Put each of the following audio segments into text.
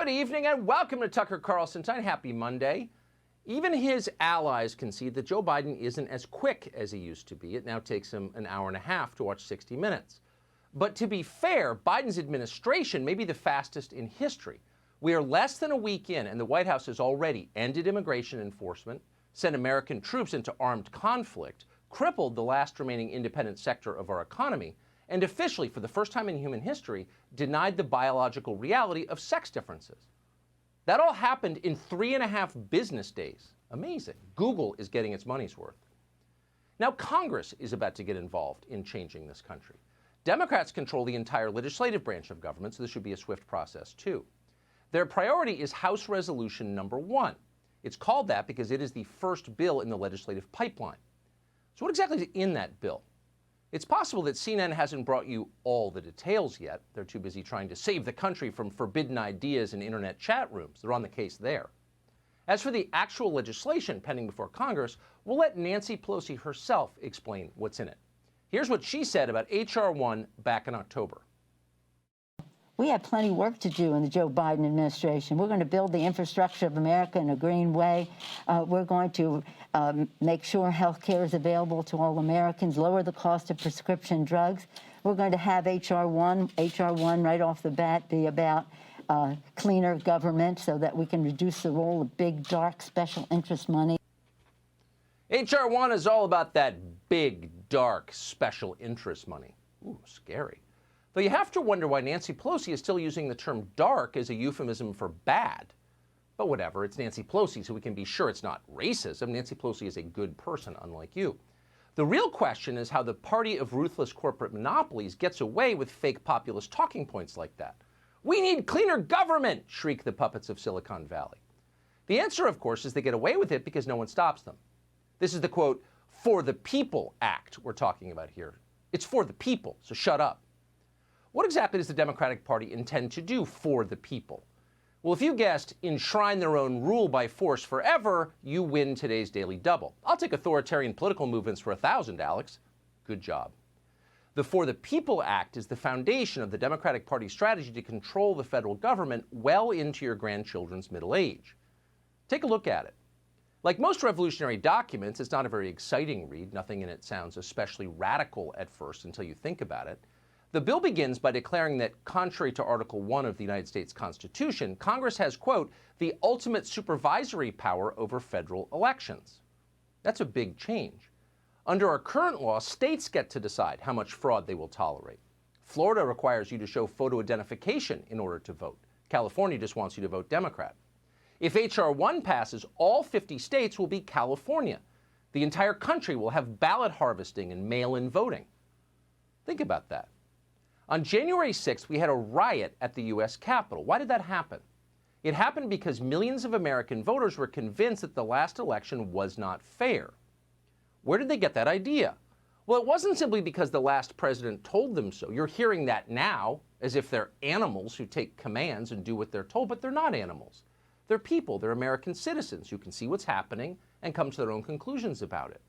Good evening and welcome to Tucker Carlson Time. Happy Monday. Even his allies concede that Joe Biden isn't as quick as he used to be. It now takes him an hour and a half to watch 60 Minutes. But to be fair, Biden's administration may be the fastest in history. We are less than a week in, and the White House has already ended immigration enforcement, sent American troops into armed conflict, crippled the last remaining independent sector of our economy, and officially, for the first time in human history, denied the biological reality of sex differences. That all happened in 3.5 business days. Amazing. Google is getting its money's worth. Now, Congress is about to get involved in changing this country. Democrats control the entire legislative branch of government, so this should be a swift process, too. Their priority is House Resolution Number 1. It's called that because it is the first bill in the legislative pipeline. So what exactly is in that bill? It's possible that CNN hasn't brought you all the details yet. They're too busy trying to save the country from forbidden ideas in internet chat rooms. They're on the case there. As for the actual legislation pending before Congress, we'll let Nancy Pelosi herself explain what's in it. Here's what she said about H.R. 1 back in October. We have plenty of work to do in the Joe Biden administration. We're going to build the infrastructure of America in a green way. We're going to make sure health care is available to all Americans, lower the cost of prescription drugs. We're going to have H.R. 1 right off the bat be about cleaner government so that we can reduce the role of big, dark, special interest money. H.R. 1 is all about that big, dark, special interest money. Ooh, scary. Though you have to wonder why Nancy Pelosi is still using the term dark as a euphemism for bad. But whatever, it's Nancy Pelosi, so we can be sure it's not racism. Nancy Pelosi is a good person, unlike you. The real question is how the party of ruthless corporate monopolies gets away with fake populist talking points like that. We need cleaner government, shriek the puppets of Silicon Valley. The answer, of course, is they get away with it because no one stops them. This is the, quote, For the People Act we're talking about here. It's for the people, so shut up. What exactly does the Democratic Party intend to do for the people? Well, if you guessed enshrine their own rule by force forever, you win today's Daily Double. I'll take authoritarian political movements for 1,000, Alex. Good job. The For the People Act is the foundation of the Democratic Party's strategy to control the federal government well into your grandchildren's middle age. Take a look at it. Like most revolutionary documents, it's not a very exciting read. Nothing in it sounds especially radical at first until you think about it. The bill begins by declaring that, contrary to Article 1 of the United States Constitution, Congress has, quote, the ultimate supervisory power over federal elections. That's a big change. Under our current law, states get to decide how much fraud they will tolerate. Florida requires you to show photo identification in order to vote. California just wants you to vote Democrat. If H.R. 1 passes, all 50 states will be California. The entire country will have ballot harvesting and mail-in voting. Think about that. On January 6th, we had a riot at the U.S. Capitol. Why did that happen? It happened because millions of American voters were convinced that the last election was not fair. Where did they get that idea? Well, it wasn't simply because the last president told them so. You're hearing that now as if they're animals who take commands and do what they're told, but they're not animals. They're people. They're American citizens who can see what's happening and come to their own conclusions about it.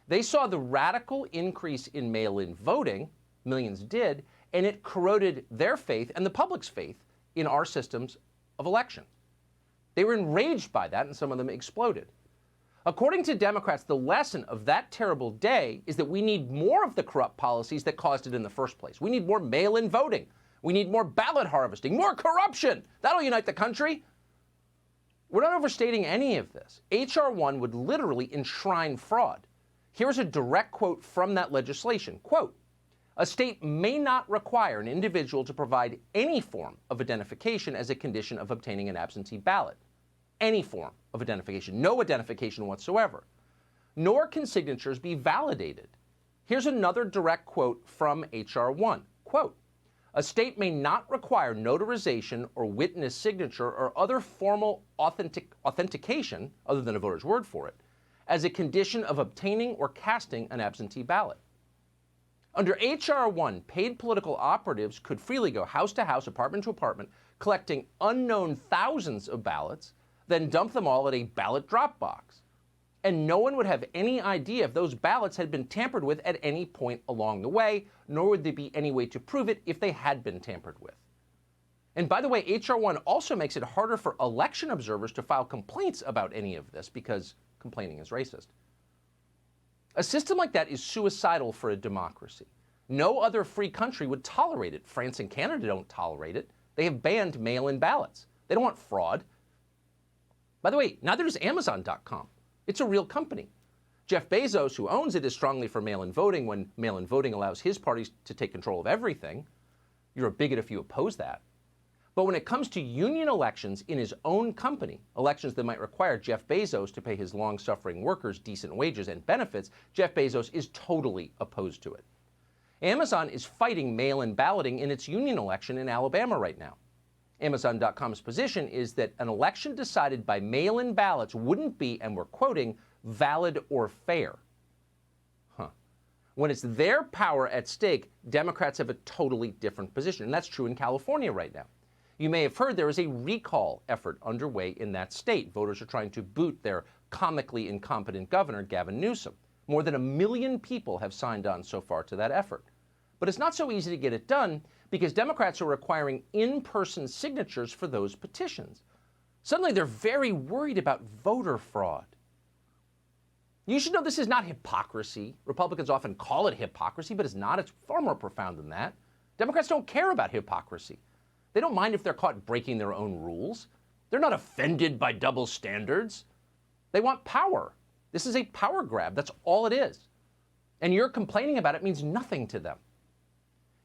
They saw the radical increase in mail-in voting, millions did, and it corroded their faith and the public's faith in our systems of election. They were enraged by that, and some of them exploded. According to Democrats, the lesson of that terrible day is that we need more of the corrupt policies that caused it in the first place. We need more mail-in voting. We need more ballot harvesting, more corruption. That'll unite the country. We're not overstating any of this. H.R. 1 would literally enshrine fraud. Here's a direct quote from that legislation. Quote, a state may not require an individual to provide any form of identification as a condition of obtaining an absentee ballot. Any form of identification, no identification whatsoever. Nor can signatures be validated. Here's another direct quote from H.R. 1. Quote, a state may not require notarization or witness signature or other formal authentication, other than a voter's word for it, as a condition of obtaining or casting an absentee ballot. Under H.R. 1, paid political operatives could freely go house to house, apartment to apartment, collecting unknown thousands of ballots, then dump them all at a ballot drop box. And no one would have any idea if those ballots had been tampered with at any point along the way, nor would there be any way to prove it if they had been tampered with. And by the way, H.R. 1 also makes it harder for election observers to file complaints about any of this because complaining is racist. A system like that is suicidal for a democracy. No other free country would tolerate it. France and Canada don't tolerate it. They have banned mail-in ballots. They don't want fraud. By the way, neither does Amazon.com. It's a real company. Jeff Bezos, who owns it, is strongly for mail-in voting when mail-in voting allows his parties to take control of everything. You're a bigot if you oppose that. But when it comes to union elections in his own company, elections that might require Jeff Bezos to pay his long-suffering workers decent wages and benefits, Jeff Bezos is totally opposed to it. Amazon is fighting mail-in balloting in its union election in Alabama right now. Amazon.com's position is that an election decided by mail-in ballots wouldn't be, and we're quoting, valid or fair. When it's their power at stake, Democrats have a totally different position, and that's true in California right now. You may have heard there is a recall effort underway in that state. Voters are trying to boot their comically incompetent governor, Gavin Newsom. More than 1 million people have signed on so far to that effort. But it's not so easy to get it done because Democrats are requiring in-person signatures for those petitions. Suddenly they're very worried about voter fraud. You should know this is not hypocrisy. Republicans often call it hypocrisy, but it's not. It's far more profound than that. Democrats don't care about hypocrisy. They don't mind if they're caught breaking their own rules. They're not offended by double standards. They want power. This is a power grab. That's all it is. And your complaining about it means nothing to them.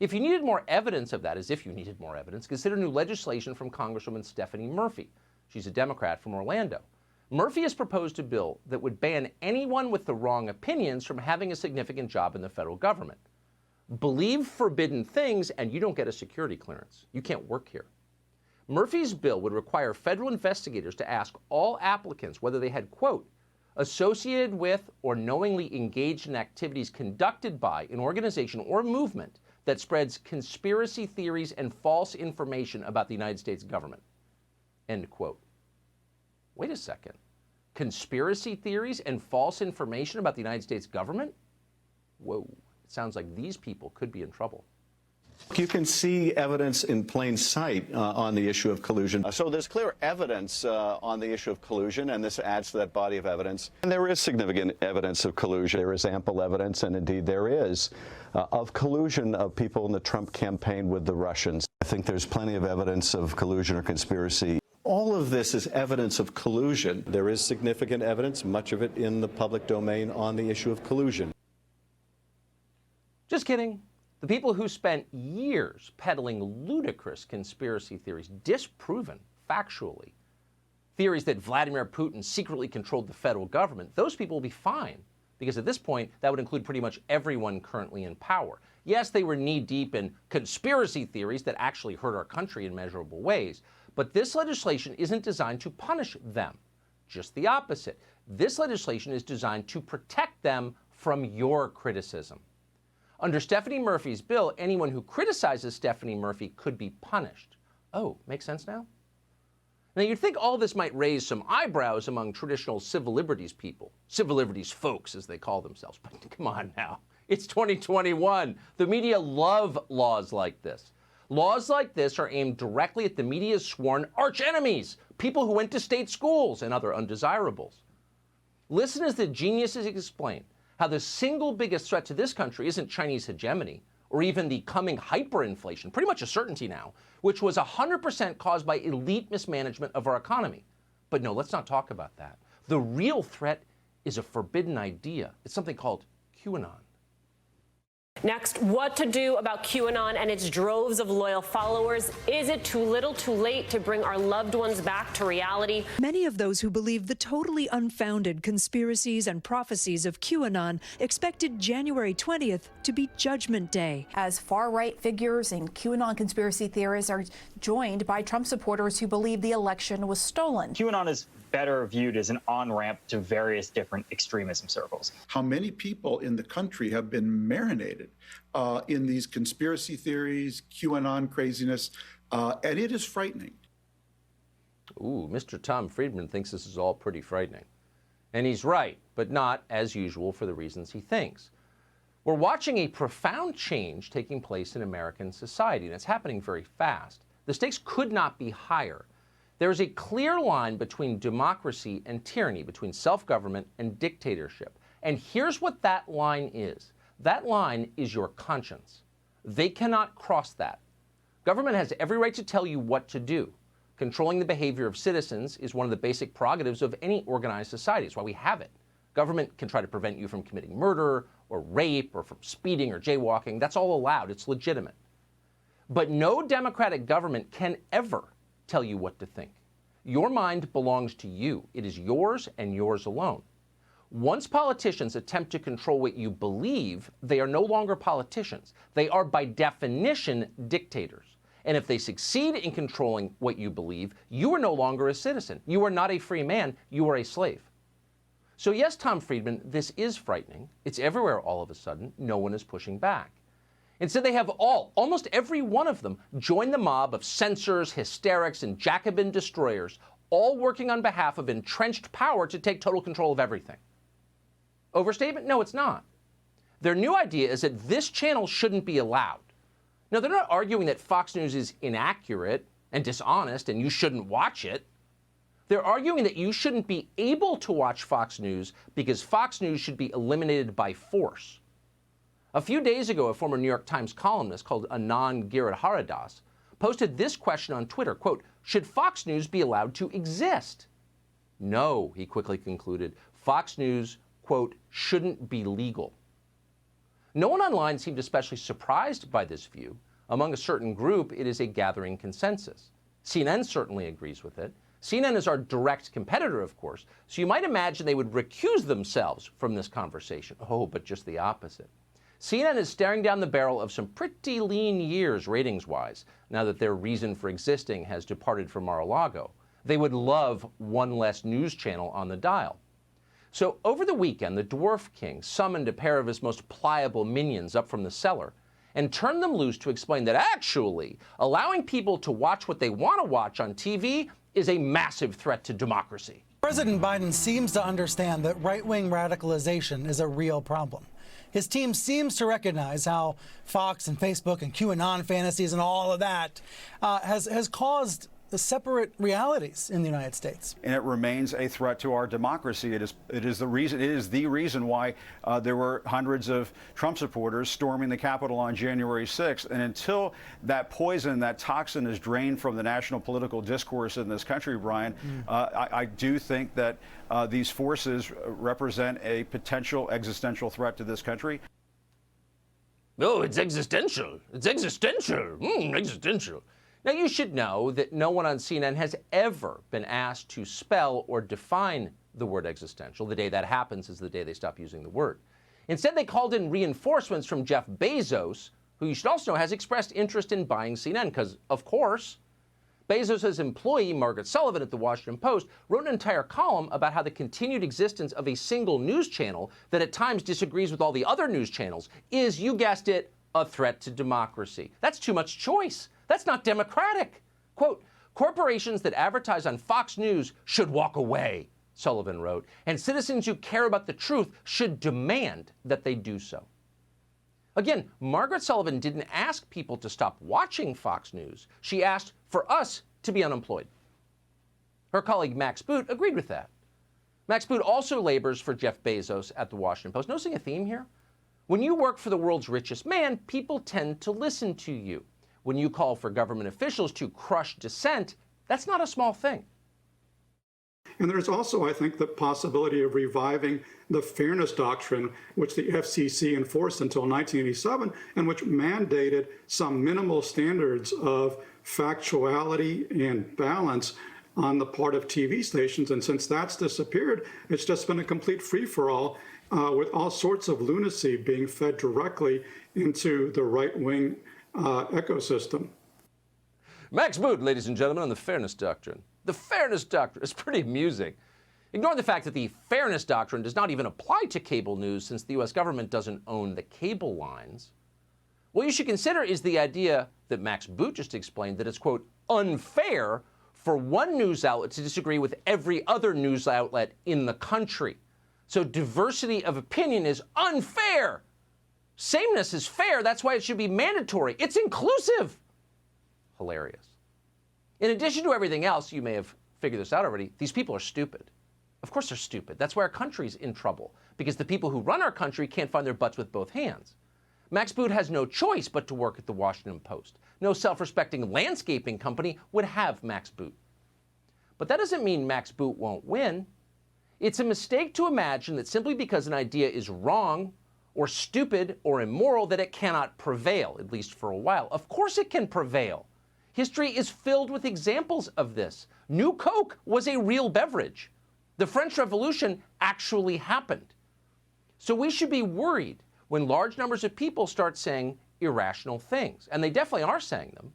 If you needed more evidence of that, as if you needed more evidence, consider new legislation from Congresswoman Stephanie Murphy. She's a Democrat from Orlando. Murphy has proposed a bill that would ban anyone with the wrong opinions from having a significant job in the federal government. Believe forbidden things and you don't get a security clearance. You can't work here. Murphy's bill would require federal investigators to ask all applicants whether they had, quote, associated with or knowingly engaged in activities conducted by an organization or movement that spreads conspiracy theories and false information about the United States government, end quote. Wait a second. Conspiracy theories and false information about the United States government? Whoa. Sounds like these people could be in trouble. You can see evidence in plain sight on the issue of collusion. So there's clear evidence on the issue of collusion, and this adds to that body of evidence. And there is significant evidence of collusion. There is ample evidence, and indeed there is, of collusion of people in the Trump campaign with the Russians. I think there's plenty of evidence of collusion or conspiracy. All of this is evidence of collusion. There is significant evidence, much of it in the public domain, on the issue of collusion. Just kidding. The people who spent years peddling ludicrous conspiracy theories, disproven factually, theories that Vladimir Putin secretly controlled the federal government, those people will be fine. Because at this point, that would include pretty much everyone currently in power. Yes, they were knee-deep in conspiracy theories that actually hurt our country in measurable ways, but this legislation isn't designed to punish them. Just the opposite. This legislation is designed to protect them from your criticism. Under Stephanie Murphy's bill, anyone who criticizes Stephanie Murphy could be punished. Oh, makes sense now? Now, you'd think all this might raise some eyebrows among traditional civil liberties people, civil liberties folks, as they call themselves. But come on now. It's 2021. The media love laws like this. Laws like this are aimed directly at the media's sworn archenemies, people who went to state schools and other undesirables. Listen as the geniuses explain how the single biggest threat to this country isn't Chinese hegemony or even the coming hyperinflation, pretty much a certainty now, which was 100% caused by elite mismanagement of our economy. But no, let's not talk about that. The real threat is a forbidden idea. It's something called QAnon. Next, what to do about QAnon and its droves of loyal followers. Is it too little, too late to bring our loved ones back to reality? Many of those who believe the totally unfounded conspiracies and prophecies of QAnon expected January 20th to be Judgment Day. As far-right figures and QAnon conspiracy theorists are joined by Trump supporters who believe the election was stolen. QAnon is better viewed as an on-ramp to various different extremism circles. How many people in the country have been marinated in these conspiracy theories, QAnon craziness, and it is frightening. Ooh, Mr. Tom Friedman thinks this is all pretty frightening. And he's right, but not, as usual, for the reasons he thinks. We're watching a profound change taking place in American society, and it's happening very fast. The stakes could not be higher. There is a clear line between democracy and tyranny, between self-government and dictatorship. And here's what that line is. That line is your conscience. They cannot cross that. Government has every right to tell you what to do. Controlling the behavior of citizens is one of the basic prerogatives of any organized society. It's why we have it. Government can try to prevent you from committing murder or rape or from speeding or jaywalking. That's all allowed. It's legitimate. But no democratic government can ever tell you what to think. Your mind belongs to you. It is yours and yours alone. Once politicians attempt to control what you believe, they are no longer politicians. They are, by definition, dictators. And if they succeed in controlling what you believe, you are no longer a citizen. You are not a free man. You are a slave. So yes, Tom Friedman, this is frightening. It's everywhere all of a sudden. No one is pushing back. Instead, they have almost every one of them, joined the mob of censors, hysterics, and Jacobin destroyers, all working on behalf of entrenched power to take total control of everything. Overstatement? No, it's not. Their new idea is that this channel shouldn't be allowed. Now, they're not arguing that Fox News is inaccurate and dishonest and you shouldn't watch it. They're arguing that you shouldn't be able to watch Fox News because Fox News should be eliminated by force. A few days ago, a former New York Times columnist called Anand Giridharadas posted this question on Twitter, quote, "Should Fox News be allowed to exist?" No, he quickly concluded, Fox News, quote, "shouldn't be legal." No one online seemed especially surprised by this view. Among a certain group, it is a gathering consensus. CNN certainly agrees with it. CNN is our direct competitor, of course, so you might imagine they would recuse themselves from this conversation. Oh, but just the opposite. CNN is staring down the barrel of some pretty lean years ratings-wise, now that their reason for existing has departed from Mar-a-Lago. They would love one less news channel on the dial. So over the weekend, the Dwarf King summoned a pair of his most pliable minions up from the cellar and turned them loose to explain that actually allowing people to watch what they want to watch on TV is a massive threat to democracy. President Biden seems to understand that right-wing radicalization is a real problem. His team seems to recognize how Fox and Facebook and QAnon fantasies and all of that has caused the separate realities in the United States. And it remains a threat to our democracy. It is the reason why there were hundreds of Trump supporters storming the Capitol on January 6th. And until that poison, that toxin is drained from the national political discourse in this country, Brian, I do think that these forces represent a potential existential threat to this country. Oh, it's existential. It's existential. Existential. Now, you should know that no one on CNN has ever been asked to spell or define the word existential. The day that happens is the day they stop using the word. Instead, they called in reinforcements from Jeff Bezos, who you should also know has expressed interest in buying CNN, because, of course, Bezos' employee, Margaret Sullivan at the Washington Post, wrote an entire column about how the continued existence of a single news channel that at times disagrees with all the other news channels is, you guessed it, a threat to democracy. That's too much choice. That's not democratic. Quote, "Corporations that advertise on Fox News should walk away," Sullivan wrote, "and citizens who care about the truth should demand that they do so." Again, Margaret Sullivan didn't ask people to stop watching Fox News. She asked for us to be unemployed. Her colleague Max Boot agreed with that. Max Boot also labors for Jeff Bezos at the Washington Post. Noticing a theme here? When you work for the world's richest man, people tend to listen to you. When you call for government officials to crush dissent, that's not a small thing. And there's also, I think, the possibility of reviving the fairness doctrine, which the FCC enforced until 1987, and which mandated some minimal standards of factuality and balance on the part of TV stations. And since that's disappeared, it's just been a complete free-for-all with all sorts of lunacy being fed directly into the right-wing ecosystem. Max Boot, ladies and gentlemen, on the Fairness Doctrine. The Fairness Doctrine is pretty amusing. Ignore the fact that the Fairness Doctrine does not even apply to cable news since the U.S. government doesn't own the cable lines. What you should consider is the idea that Max Boot just explained, that it's, quote, unfair for one news outlet to disagree with every other news outlet in the country. So diversity of opinion is unfair. Sameness is fair. That's why it should be mandatory. It's inclusive. Hilarious. In addition to everything else, you may have figured this out already, these people are stupid. Of course they're stupid. That's why our country's in trouble, because the people who run our country can't find their butts with both hands. Max Boot has no choice but to work at the Washington Post. No self-respecting landscaping company would have Max Boot. But that doesn't mean Max Boot won't win. It's a mistake to imagine that simply because an idea is wrong or stupid or immoral that it cannot prevail, at least for a while. Of course it can prevail. History is filled with examples of this. New Coke was a real beverage. The French Revolution actually happened. So we should be worried when large numbers of people start saying irrational things. And they definitely are saying them.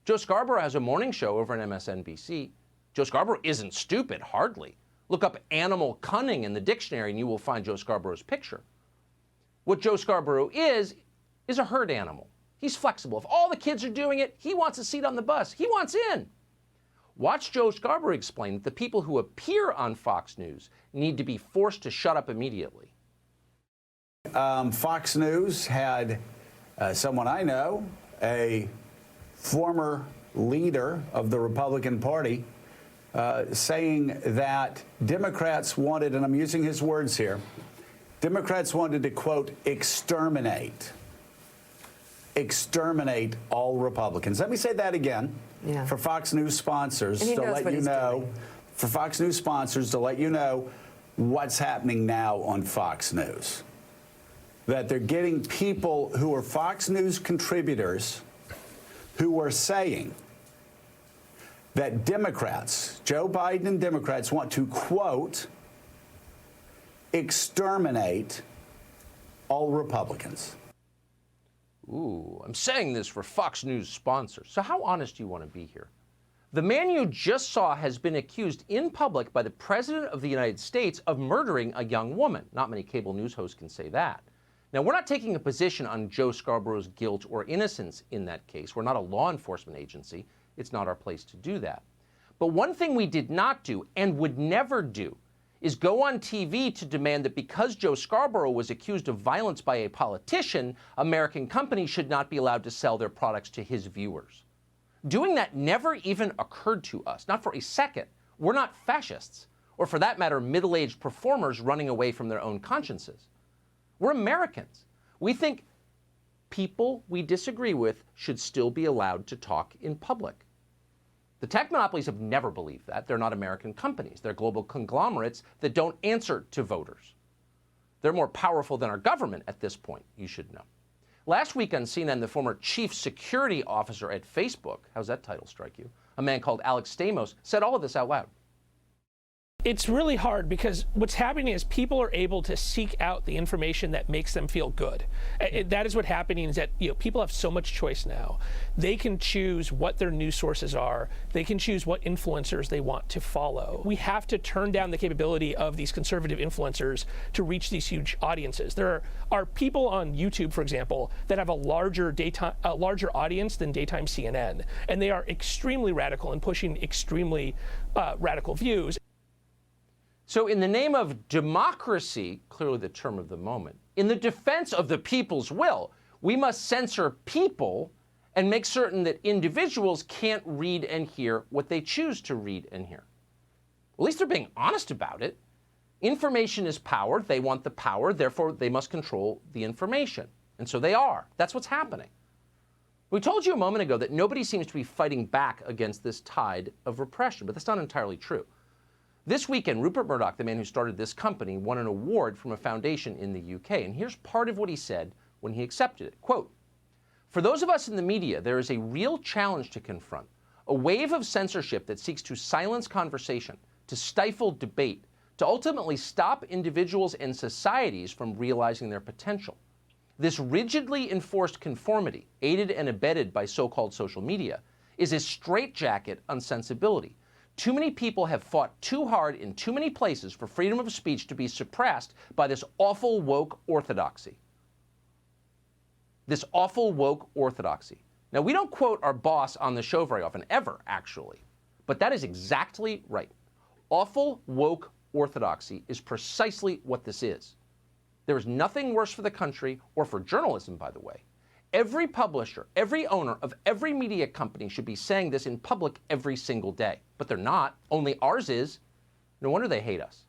Joe Scarborough has a morning show over on MSNBC. Joe Scarborough isn't stupid, hardly. Look up animal cunning in the dictionary and you will find Joe Scarborough's picture. What Joe Scarborough is a herd animal. He's flexible. If all the kids are doing it, he wants a seat on the bus. He wants in. Watch Joe Scarborough explain that the people who appear on Fox News need to be forced to shut up immediately. Fox News had someone I know, a former leader of the Republican Party, saying that Democrats wanted, and I'm using his words here, Democrats wanted to, quote, exterminate all Republicans. Let me say that again for Fox News sponsors to let you know, for Fox News sponsors to let you know what's happening now on Fox News. That they're getting people who are Fox News contributors who are saying that Democrats, Joe Biden and Democrats, want to, quote, exterminate all Republicans. Ooh, I'm saying this for Fox News sponsors. So how honest do you want to be here? The man you just saw has been accused in public by the President of the United States of murdering a young woman. Not many cable news hosts can say that. Now, we're not taking a position on Joe Scarborough's guilt or innocence in that case. We're not a law enforcement agency. It's not our place to do that. But one thing we did not do and would never do is go on TV to demand that because Joe Scarborough was accused of violence by a politician, American companies should not be allowed to sell their products to his viewers. Doing that never even occurred to us, not for a second. We're not fascists, or for that matter, middle-aged performers running away from their own consciences. We're Americans. We think people we disagree with should still be allowed to talk in public. The tech monopolies have never believed that. They're not American companies. They're global conglomerates that don't answer to voters. They're more powerful than our government at this point, you should know. Last week on CNN, the former chief security officer at Facebook, how's that title strike you? A man called Alex Stamos, said all of this out loud. It's really hard because what's happening is people are able to seek out the information that makes them feel good. That is what's happening, is that people have so much choice now. They can choose what their news sources are. They can choose what influencers they want to follow. We have to turn down the capability of these conservative influencers to reach these huge audiences. There are people on YouTube, for example, that have a larger audience than daytime CNN, and they are extremely radical and pushing extremely radical views. So in the name of democracy, clearly the term of the moment, in the defense of the people's will, we must censor people and make certain that individuals can't read and hear what they choose to read and hear. At least they're being honest about it. Information is power. They want the power. Therefore, they must control the information. And so they are. That's what's happening. We told you a moment ago that nobody seems to be fighting back against this tide of repression, but that's not entirely true. This weekend, Rupert Murdoch, the man who started this company, won an award from a foundation in the UK. And here's part of what he said when he accepted it. Quote, "For those of us in the media, there is a real challenge to confront, a wave of censorship that seeks to silence conversation, to stifle debate, to ultimately stop individuals and societies from realizing their potential. This rigidly enforced conformity, aided and abetted by so-called social media, is a straitjacket on sensibility. Too many people have fought too hard in too many places for freedom of speech to be suppressed by this awful woke orthodoxy." This awful woke orthodoxy. Now, we don't quote our boss on the show very often, ever, actually. But that is exactly right. Awful woke orthodoxy is precisely what this is. There is nothing worse for the country, or for journalism, by the way. Every publisher, every owner of every media company should be saying this in public every single day. But they're not. Only ours is. No wonder they hate us.